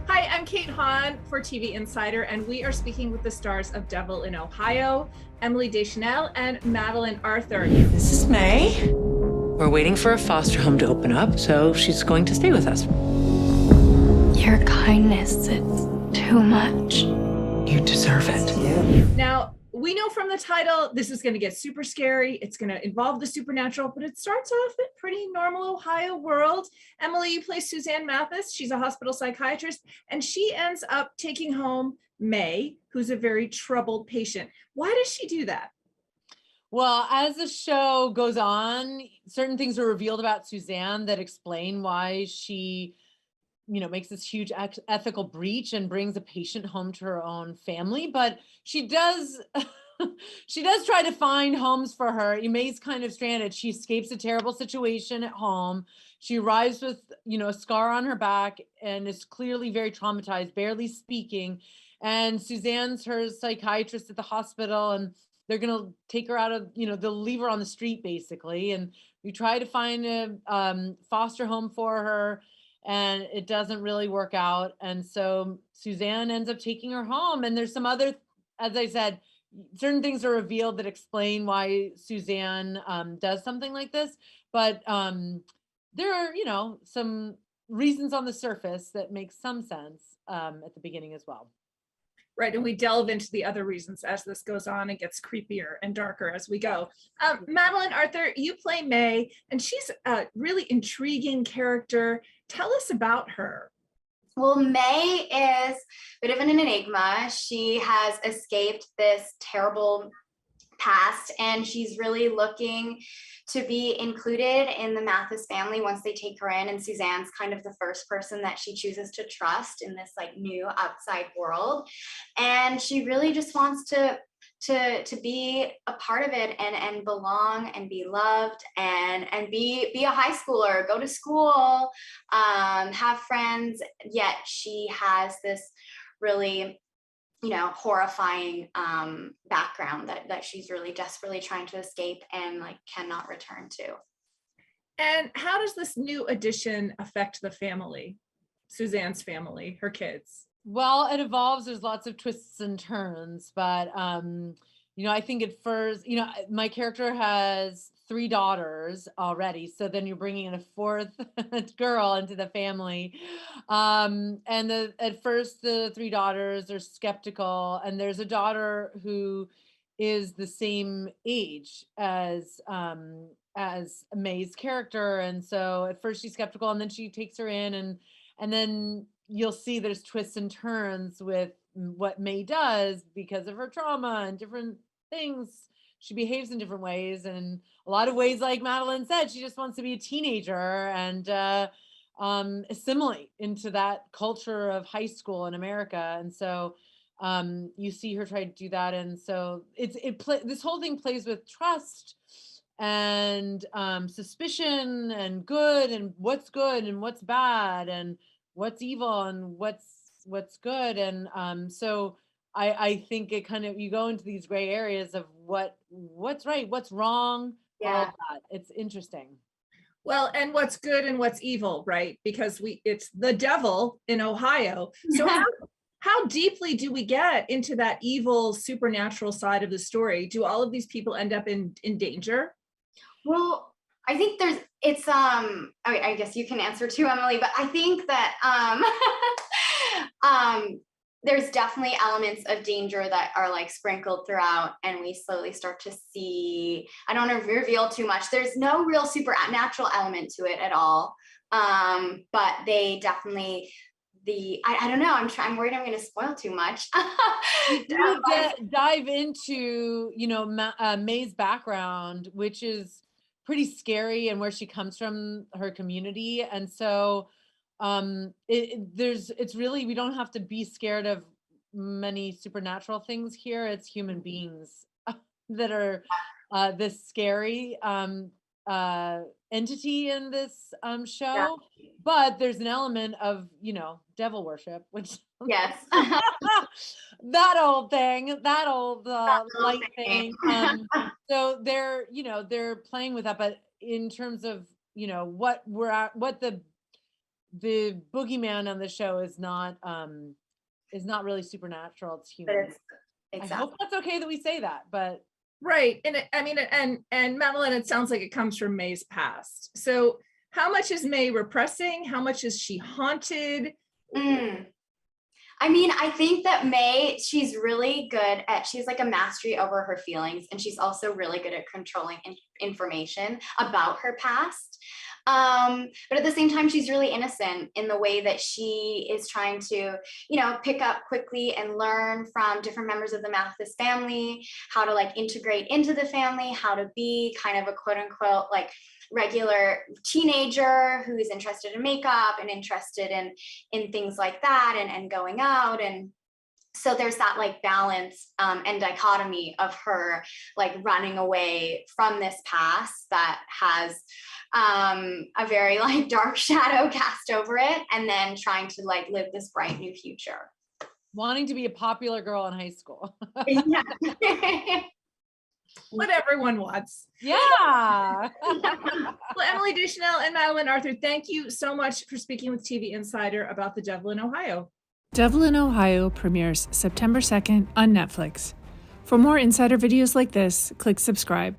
Hi, I'm Kate Hahn for TV Insider, and we are speaking with the stars of Devil in Ohio, Emily Deschanel and Madeleine Arthur. This is May. We're waiting for a foster home to open up, so she's going to stay with us. Your kindness, it's too much. You deserve it. Now, we know from the title, this is going to get super scary. It's going to involve the supernatural, but it starts off a pretty normal Ohio world. Emily, you play Suzanne Mathis. She's a hospital psychiatrist, and she ends up taking home May, who's a very troubled patient. Why does she do that? Well, as the show goes on, certain things are revealed about Suzanne that explain why she, makes this huge ethical breach and brings a patient home to her own family. But she does, she does try to find homes for her. May's kind of stranded. She escapes a terrible situation at home. She arrives with, a scar on her back and is clearly very traumatized, barely speaking. And Suzanne's her psychiatrist at the hospital, and they're going to take her out of, they'll leave her on the street basically. And we try to find a foster home for her, and it doesn't really work out. And so Suzanne ends up taking her home. And there's some other, as I said, certain things are revealed that explain why Suzanne does something like this. But there are, some reasons on the surface that make some sense at the beginning as well. Right, and we delve into the other reasons as this goes on and gets creepier and darker as we go. Madeleine Arthur, you play May, and she's a really intriguing character. Tell us about her. Well, May is a bit of an enigma. She has escaped this terrible past, and she's really looking to be included in the Mathis family once they take her in. And Suzanne's kind of the first person that she chooses to trust in this like new outside world. And she really just wants to be a part of it and belong and be loved and be a high schooler, go to school, have friends. Yet she has this really horrifying background that she's really desperately trying to escape and like cannot return to. And how does this new addition affect the family, Suzanne's family, her kids? Well, it evolves. There's lots of twists and turns, but I think at first, my character has 3 daughters already, so then you're bringing in a 4th girl into the family, and at first the 3 daughters are skeptical, and there's a daughter who is the same age as May's character, and so at first she's skeptical, and then she takes her in, and then you'll see there's twists and turns with what May does because of her trauma and different things. She behaves in different ways, and a lot of ways, like Madeleine said, she just wants to be a teenager and assimilate into that culture of high school in America. And so you see her try to do that. And so this whole thing plays with trust and suspicion and good and what's good and what's bad and what's evil and what's good. And so I think it kind of, you go into these gray areas of what's right, what's wrong. Yeah. All that. It's interesting. Well, and what's good and what's evil, right? Because it's the devil in Ohio. So how deeply do we get into that evil supernatural side of the story? Do all of these people end up in danger? Well, I think I guess you can answer too, Emily, but I think that there's definitely elements of danger that are like sprinkled throughout, and we slowly start to see, I don't want to reveal too much. There's no real supernatural element to it at all. But they definitely, I don't know, I'm worried I'm going to spoil too much. We do dive into, May's background, which is pretty scary, and where she comes from, her community. And so it's really, we don't have to be scared of many supernatural things here. It's human beings that are this scary entity in this show. But there's an element of devil worship, which yes. that old light thing. So they're playing with that, but in terms of what we're at, what the boogeyman on the show is not really supernatural. It's But human. it's I exactly. hope that's okay that we say that, but Right. And Madeline, it sounds like it comes from May's past. So how much is May repressing? How much is she haunted? I mean, I think that May, she's really good she's like a mastery over her feelings, and she's also really good at controlling information about her past. But at the same time, she's really innocent in the way that she is trying to, pick up quickly and learn from different members of the Mathis family, how to like integrate into the family, how to be kind of a quote unquote like regular teenager who is interested in makeup and interested in things like that and going out. And so there's that like balance and dichotomy of her like running away from this past that has a very like dark shadow cast over it, and then trying to like live this bright new future. wanting to be a popular girl in high school. Yeah. What everyone wants. Yeah. Well, Emily Deschanel and Madeline Arthur, thank you so much for speaking with TV Insider about The Devil in Ohio. Devil in Ohio premieres September 2nd on Netflix. For more insider videos like this, click subscribe.